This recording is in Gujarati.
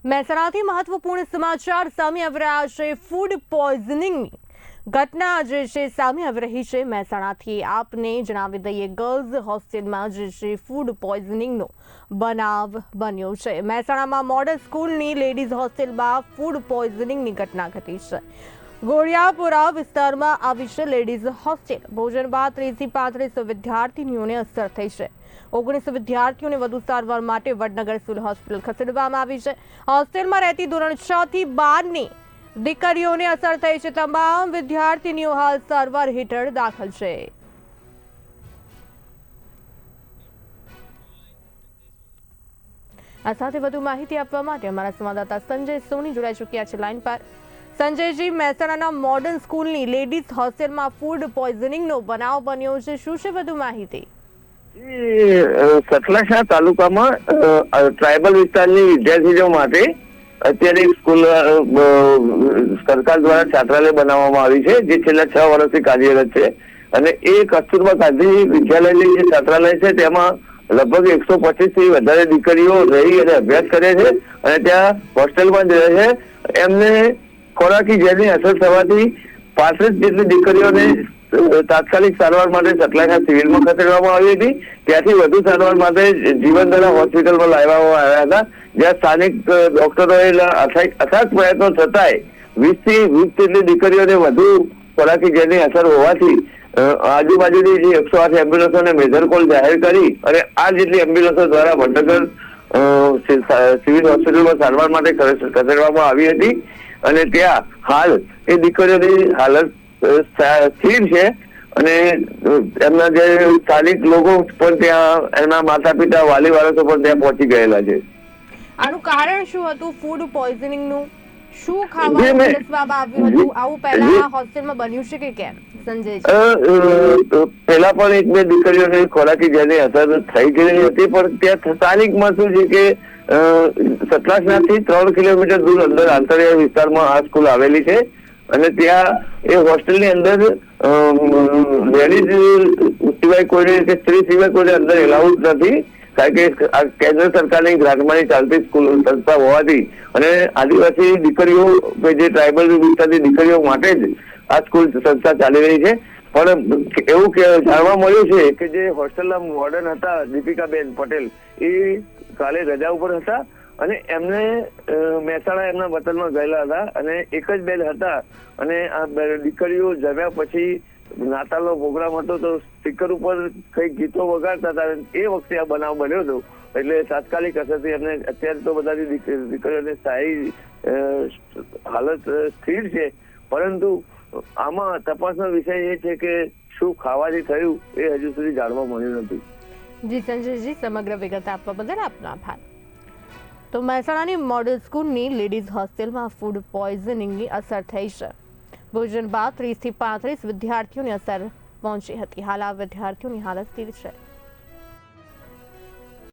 મહેસાણાથી મહત્વપૂર્ણ સમાચાર સામે આવી રહ્યા છે। ફૂડ પોઈઝનિંગની ઘટના જે છે સામે આવી રહી છે। મહેસાણાથી આપને જણાવી દઈએ, ગર્લ્સ હોસ્ટેલમાં જે છે ફૂડ પોઈઝનિંગનો બનાવ બન્યો છે। મહેસાણામાં મોડલ સ્કૂલની લેડીઝ હોસ્ટેલમાં ફૂડ પોઈઝનિંગની ઘટના ઘટી છે। ગોળિયાપુરા વિસ્તારમાં આવી છે લેડીઝ હોસ્ટેલ। ભોજન બાદ 30 થી 35 વિદ્યાર્થીનીઓને અસર થઈ છે। 19 વિદ્યાર્થીઓને વધુ સારવાર માટે વડનગર સિવિલ હોસ્પિટલ ખસેડવામાં આવી છે। હોસ્ટેલમાં રહેતી ધોરણ 6 થી 12 ની દીકરીઓને અસર થઈ છે। તમામ વિદ્યાર્થીનીઓ હાલ સારવાર હેઠળ દાખલ છે। આ સાથે વધુ માહિતી આપવા માટે અમારા સંવાદદાતા સંજય સોની જોડાઈ ચૂક્યા છે લાઈન પર। સંજયજી, મહેસાણાના મોડર્ન સ્કૂલની લેડીઝ હોસ્ટેલમાં ફૂડ પોઈઝનિંગનો બનાવ બન્યો છે, શું છે વધુ માહિતી? સતલાસણા તાલુકામાં ટ્રાયબલ વિસ્તારની વિદ્યાર્થીઓ માટે અત્યારે સ્કૂલ સરકાર દ્વારા છાત્રાલય બનાવવામાં આવી છે, જે છેલ્લા 6 વર્ષથી કાર્યરત છે। અને એ કસ્તુરબા ગાંધી વિદ્યાલયની જે છાત્રાલય છે તેમાં લગભગ 125 થી વધારે દીકરીઓ રહી અને અભ્યાસ કરે છે અને ત્યાં હોસ્ટેલમાં જ રહે છે। એમને ખોરાકી ઝેરની અસર થવાથી 35 જેટલી દીકરીઓને તાત્કાલિક સારવાર માટે સતલાસણા સિવિલમાં ખસેડવામાં આવી હતી। ત્યાંથી વધુ સારવાર માટે જીવનધારા હોસ્પિટલમાં લાવવામાં આવ્યા હતા, જ્યાં સ્થાનિક ડોક્ટરોએ અથાગ પ્રયત્નો છતાંય 20 થી 20 જેટલી દીકરીઓને વધુ ખોરાકી ઝેરની અસર હોવાથી આજુબાજુની જે 108 એમ્બ્યુલન્સોને મેજર કોલ જાહેર કરી અને આ જેટલી એમ્બ્યુલન્સો દ્વારા વડનગર સિવિલ હોસ્પિટલમાં સારવાર માટે ખસેડવામાં આવી હતી। અને ત્યાં હાલ એ દીકરીઓની હાલત સ્થિર છે અને એમના જે સ્થાનિક લોકો પણ ત્યાં, એમના માતા પિતા, વાલી વારસો પણ ત્યાં પહોંચી ગયેલા છે। આનું કારણ શું હતું? ફૂડ પોઈઝનિંગનું શું ખાવાનું પીરસવામાં આવ્યું હતું? આવું પહેલા હોસ્ટેલમાં બન્યું છે કે કેમ, સંજયજી? પહેલા પણ 1-2 દીકરીઓને ખોરાકી ઝેરની અસર થઈ ગયેલી હતી, પણ ત્યાં સ્થાનિકમાં શું છે કે સતલાસણાથી 3 કિલોમીટર દૂર અંદર આંતરિયા વિસ્તારમાં આ સ્કૂલ આવેલી છે અને ત્યાં એ હોસ્ટેલની અંદર લેડીઝ સિવાય કોઈને કે સ્ત્રી સિવાય કોઈને અંદર એલાઉડ નથી, કારણ કે આ કેન્દ્ર સરકારની ગ્રાન્ટમાં ચાલતી સ્કૂલ સંસ્થા હોવાથી અને આદિવાસી દીકરીઓ કે જે ટ્રાયબલ વિસ્તારની દીકરીઓ માટે જ આ સ્કૂલ સંસ્થા ચાલી રહી છે। પણ એવું જાણવા મળ્યું છે કે જે હોસ્ટેલના વોર્ડન હતા દીપિકાબેન પટેલ, એ કાલે રજા ઉપર હતા અને એમને મહેસાણા એમના વતનમાં ગયેલા હતા અને એક જ બેન હતા અને આ દીકરીઓ જમ્યા પછી નાતાલનો પ્રોગ્રામ હતો તો સ્પીકર ઉપર કઈ ગીતો વગાડતા હતા, એ વખતે આ બનાવ બન્યો હતો। એટલે તાત્કાલિક અસરથી એમને અત્યારે તો બધાની દીકરીઓને સ્થાયી હાલત સ્થિર છે, પરંતુ આમાં તપાસનો વિષય એ છે કે શું ખાવાથી થયું એ હજુ સુધી જાણવા મળ્યું નથી। જી સંજયજી, સમગ્ર વિગત આપવા બદલ આપનો આભાર। તો મહેસાણાની મોડલ સ્કૂલની લેડીઝ હોસ્ટેલમાં ફૂડ પોઈઝનિંગની અસર થઈ છે। ભોજન બાદ 30 થી 35 વિદ્યાર્થીઓની અસર પહોંચી હતી। હાલ આ વિદ્યાર્થીઓની હાલત સ્થિર છે।